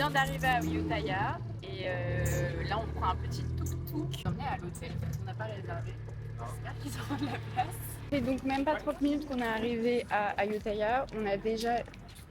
vient d'arriver à Ayutthaya et là on prend un petit tuk-tuk. On est à l'hôtel, on n'a pas réservé. J'espère qu'ils auront de la place. Et donc même pas 30 minutes qu'on est arrivé à Ayutthaya, on a déjà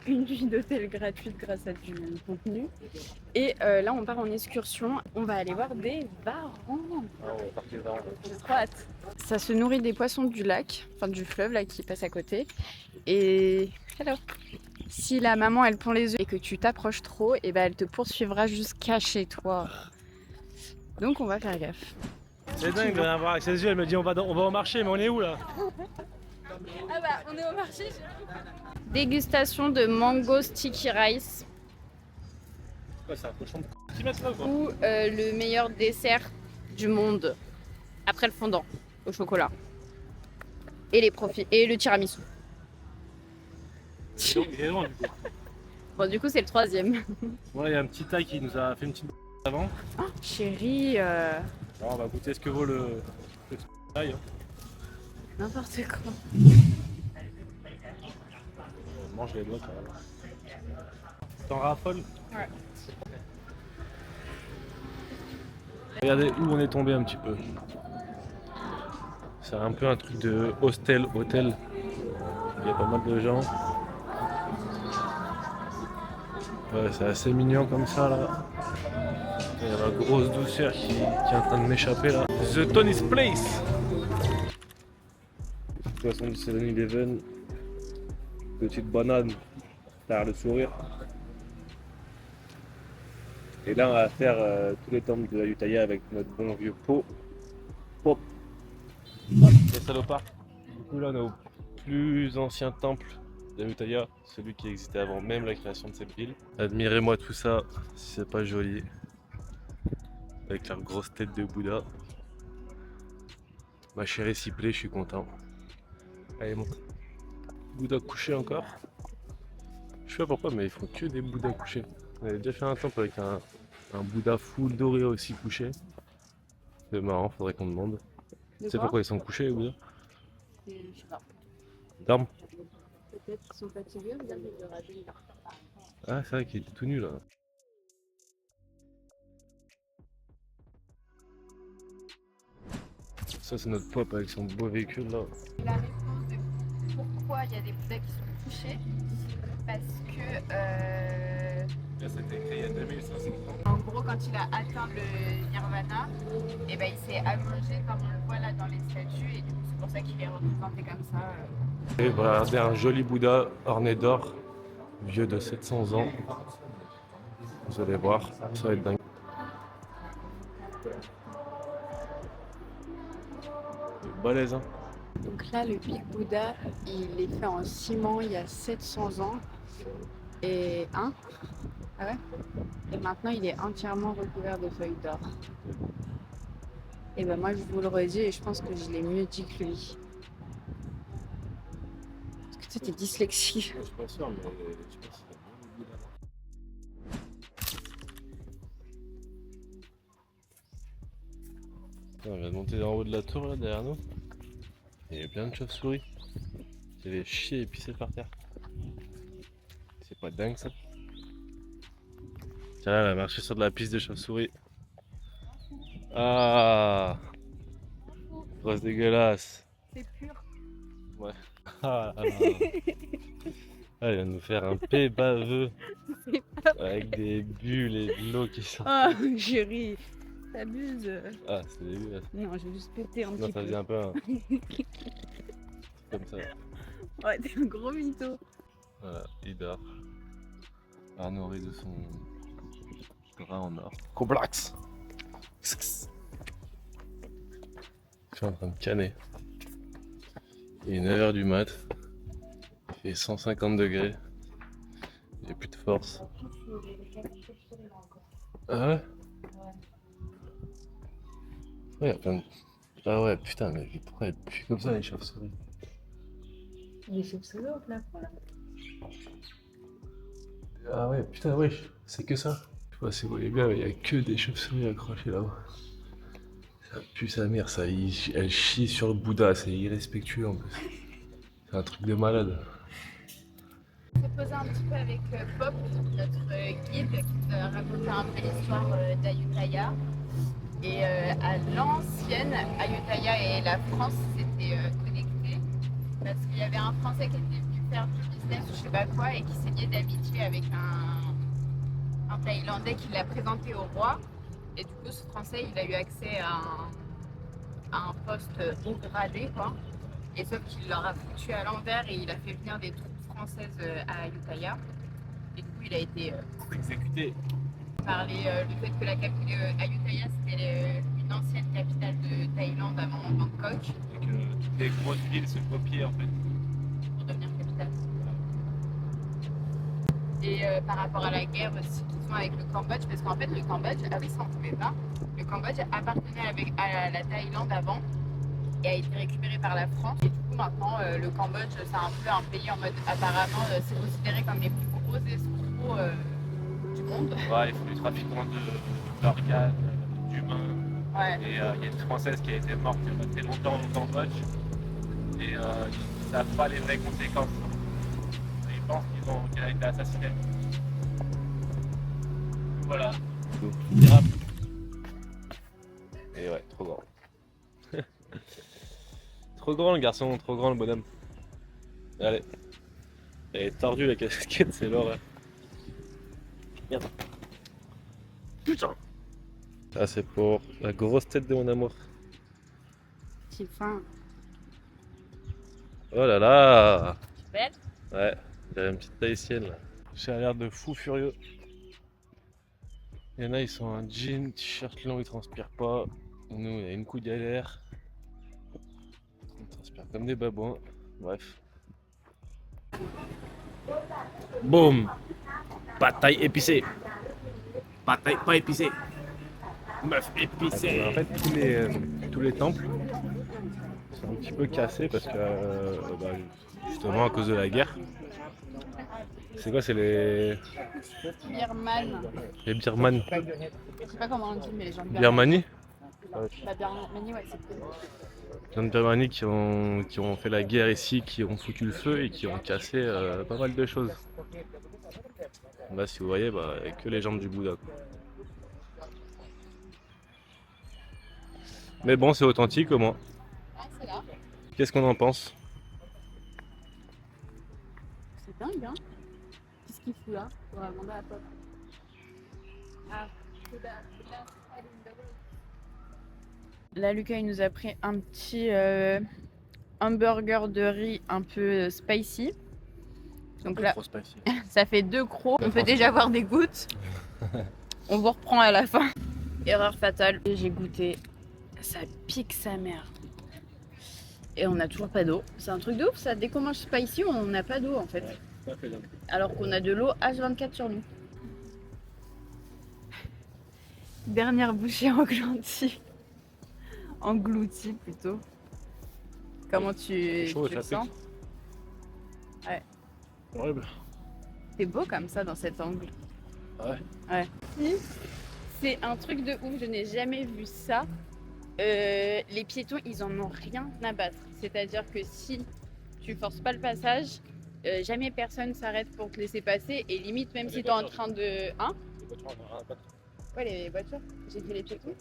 une nuit d'hôtel gratuite grâce à du contenu. Et là on part en excursion, on va aller voir des varans. J'ai trop hâte. Ça se nourrit des poissons du lac, enfin du fleuve là qui passe à côté. Et hello. Si la maman elle pond les œufs et que tu t'approches trop, et ben elle te poursuivra jusqu'à chez toi. Donc on va faire gaffe. C'est dingue de rien voir avec ses yeux, elle me dit on va au marché, mais on est où là? Ah bah on est au marché. Dégustation de mango sticky rice. Ouais, c'est un cochon de qui met ça quoi. Ou le meilleur dessert du monde après le fondant au chocolat. Et les profits et le tiramisu. Il est loin du coup. Bon du coup c'est le troisième. Ouais, il y a un petit taille qui nous a fait une petite avant. Oh, chérie, Alors on va goûter ce que vaut le taille. n'importe quoi. On mange les doigts carrément. T'en raffoles? Ouais. Regardez où on est tombé un petit peu. C'est un peu un truc de hostel. Il y a pas mal de gens. Ouais, c'est assez mignon comme ça là. Il y a la grosse douceur qui est en train de m'échapper là. The Tony's Place. Poisson du 7-Eleven. Petite banane. T'as le sourire. Et là on va faire tous les temples de Ayutthaya avec notre bon vieux pot. Pop. Les salopards. Du coup là on est au plus ancien temple d'Ayutthaya, celui qui existait avant même la création de cette ville. Admirez-moi tout ça, si c'est pas joli. Avec leur grosse tête de Bouddha. Ma chérie s'y plaît, je suis content. Allez monte. Bouddha couché encore. Je sais pas pourquoi mais ils font que des Bouddhas couchés. On avait déjà fait un temple avec un Bouddha full doré aussi couché. C'est marrant, faudrait qu'on demande. Tu sais pourquoi ils sont couchés les Bouddhas? Je sais pas. Dorment. Peut-être qu'ils sont fatigués, vous avez de rater. Ah c'est vrai qu'il était tout nu là. Ça c'est notre pop avec son beau véhicule là. La réponse de pourquoi il y a des Bouddhas qui sont couchés, parce que Là c'était créé il y a 2500 ans. en gros quand il a atteint le nirvana, et ben il s'est allongé comme on le voit là dans les statues et du coup c'est pour ça qu'il est représenté comme ça. Et regardez un joli Bouddha orné d'or, vieux de 700 ans. Vous allez voir, ça va être dingue. Balèze hein. Donc là le Big Bouddha il est fait en ciment il y a 700 ans et ah ouais. Et maintenant il est entièrement recouvert de feuilles d'or. Et ben moi je vous le redis et je pense que je l'ai mieux dit que lui. Parce que toi t'es dyslexique. Je suis pas sûr mais je sais pas si c'est bien le Bouddha. On vient de monter en haut de la tour là derrière nous. Il y a plein de chauves-souris. Il y avait chier et pisser par terre. C'est pas dingue ça? Tiens là, elle a marché sur de la piste de chauves-souris. Ah, grosse dégueulasse. C'est pur. Ouais. Ah, ah, ah, elle vient de nous faire un paix baveux avec des bulles et de l'eau qui sortent. Oh chérie, t'abuses. Ah, c'est dégueulasse. Non, j'ai juste pété un Non, petit ça peu. faisait un peu un... comme ça. Ouais, t'es un gros mytho. Voilà, il dort. Nourri de son bras en or. Complexe. Je suis en train de canner. Il est 9h du mat. Il fait 150 degrés. J'ai plus de force. Ah ouais? Ouais, il y a plein de... Ah ouais, putain, mais pourquoi elle pue comme ça les chauves-souris? Les chauves-souris au plafond là. Ah ouais, putain, wesh, c'est que ça. Je sais pas si vous voyez bien, mais il y a que des chauves-souris accrochées là-haut. Ça pue sa mère, ça, elle chie sur le Bouddha, c'est irrespectueux en plus. C'est un truc de malade. s'est posé un petit peu avec Pop, notre guide, qui nous a raconté un peu l'histoire d'Ayutthaya. Et à l'ancienne, Ayutthaya et la France s'étaient connectés parce qu'il y avait un Français qui était venu faire du business ou je sais pas quoi et qui s'est lié d'amitié avec un Thaïlandais qui l'a présenté au roi. Et du coup, ce Français, il a eu accès à un poste haut gradé, quoi. Et sauf qu'il leur a foutu à l'envers et il a fait venir des troupes françaises à Ayutthaya. Et du coup, il a été Exécuté. par le fait que la capitale Ayutthaya, c'était une ancienne capitale de Thaïlande avant Bangkok, Donc toutes les grosses villes se copiaient en fait. pour devenir capitale. Et par rapport à la guerre aussi qu'ils ont avec le Cambodge, parce qu'en fait le Cambodge, ah oui ça on ne savait pas, le Cambodge appartenait à la Thaïlande avant et a été récupéré par la France. Et du coup maintenant le Cambodge c'est un peu un pays en mode apparemment c'est considéré comme les plus gros escrocs du monde. Ouais, ils font du trafic d'organes, d'humains. Ouais. Et il y a une Française qui a été morte il y a pas très longtemps au Cambodge. Et ils ne savent pas les vraies conséquences. Ils pensent qu'elle a été assassinée. Voilà. Et ouais, trop grand. Trop grand le garçon, trop grand le bonhomme. Allez. Elle est tordue la casquette, c'est l'horreur. Merde. Putain. Ah, c'est pour la grosse tête de mon amour. J'ai faim. Oh là là. Belle. Ouais, j'ai une petite tahitienne là. J'ai l'air de fou furieux. Il y en a, ils sont en jean, t-shirt long, ils transpirent pas. Nous, il y a une couille à l'air. On transpire comme des babouins. Bref. Boum. Bataille épicée. Bataille pas épicée. Meuf épicée. En fait, tous les temples sont un petit peu cassés parce que justement à cause de la guerre. C'est quoi? C'est les Birman. Birmanes. Je sais pas comment on dit, mais les gens de Birmanie. La Birmanie, ouais, c'est cool. Les gens de Birmanie qui ont fait la guerre ici, qui ont foutu le feu et qui ont cassé pas mal de choses. Là, si vous voyez, il n'y a que les jambes du Bouddha, quoi. Mais bon, c'est authentique au moins. Ah, c'est là. Qu'est-ce qu'on en pense? C'est dingue, hein. Qu'est-ce qu'il fout là? On va demander à Pop. Ah, là, Lucas, il nous a pris un petit hamburger de riz un peu spicy. Donc là, Trop spicy. ça fait 2 crocs. On peut déjà voir des gouttes. On vous reprend à la fin. Erreur fatale. J'ai goûté. Ça pique sa mère. Et on n'a toujours pas d'eau. C'est un truc de ouf ça. Dès qu'on mange spicy, on n'a pas d'eau en fait. Alors qu'on a de l'eau H24 sur nous. Dernière bouchée engloutie. Engloutie plutôt. Comment tu Chaud, le ça sens? Ouais. Horrible. C'est beau comme ça dans cet angle. Ouais. Ouais. C'est un truc de ouf, je n'ai jamais vu ça. Les piétons, ils en ont rien à battre. C'est-à-dire que si tu forces pas le passage, jamais personne s'arrête pour te laisser passer. Et limite, même si tu es en train de... Hein? Ouais, les voitures. J'ai dit les piétons.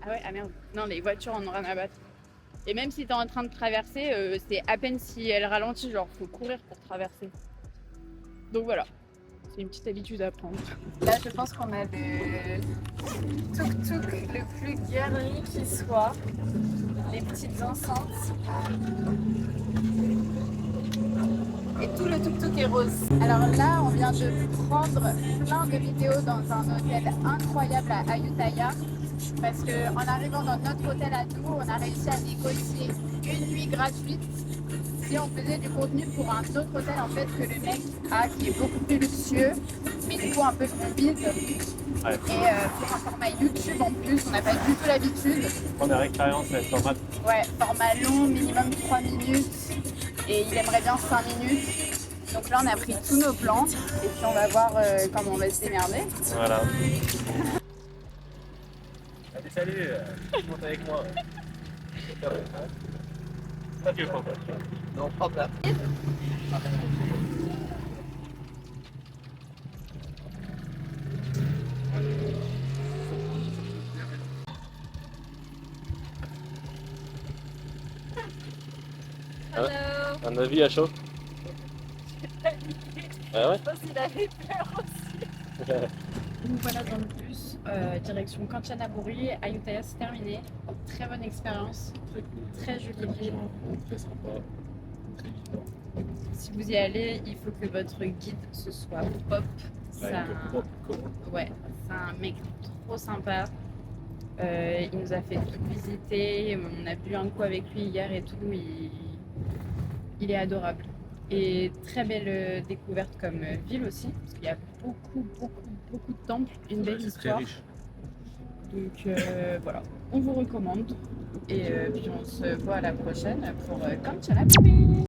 Ah ouais, ah merde. Non, les voitures en ont rien à battre. Et même si tu es en train de traverser, c'est à peine si elle ralentit, genre faut courir pour traverser. Donc voilà. C'est une petite habitude à prendre. Là, je pense qu'on a le tuk-tuk le plus girly qui soit. Les petites enceintes. Et tout le tuk-tuk est rose. Alors là, on vient de prendre plein de vidéos dans un hôtel incroyable à Ayutthaya. Parce qu'en arrivant dans notre hôtel à nous, on a réussi à négocier une nuit gratuite si on faisait du contenu pour un autre hôtel en fait que le mec a, qui est beaucoup plus luxueux, mais du coup un peu plus vide. Ouais. Et pour un format YouTube en plus, on n'a pas du tout l'habitude. Première expérience, c'est format. Ouais, format long, minimum 3 minutes. Et il aimerait bien 5 minutes. Donc là on a pris tous nos plans et puis on va voir comment on va se démerder. Voilà. Allez, salut, tu montes avec moi. Ça tu veux pas? Non, prends là. Un avis à chaud? Ah ouais? Je pense qu'il avait peur aussi. Donc voilà, dans le bus, direction Kanchanaburi, Ayutthaya, c'est terminé. Très bonne expérience, très jolie ville. Très sympa, très vivant. Si vous y allez, il faut que votre guide ce soit Pop. C'est un... Ouais, c'est un mec trop sympa. Il nous a fait tout visiter. On a bu un coup avec lui hier et tout. Il est adorable. Et très belle découverte comme ville aussi, parce qu'il y a beaucoup de temples, une belle C'est très histoire. riche. Donc voilà, on vous recommande. Et puis on se voit à la prochaine pour Kanchanaburi.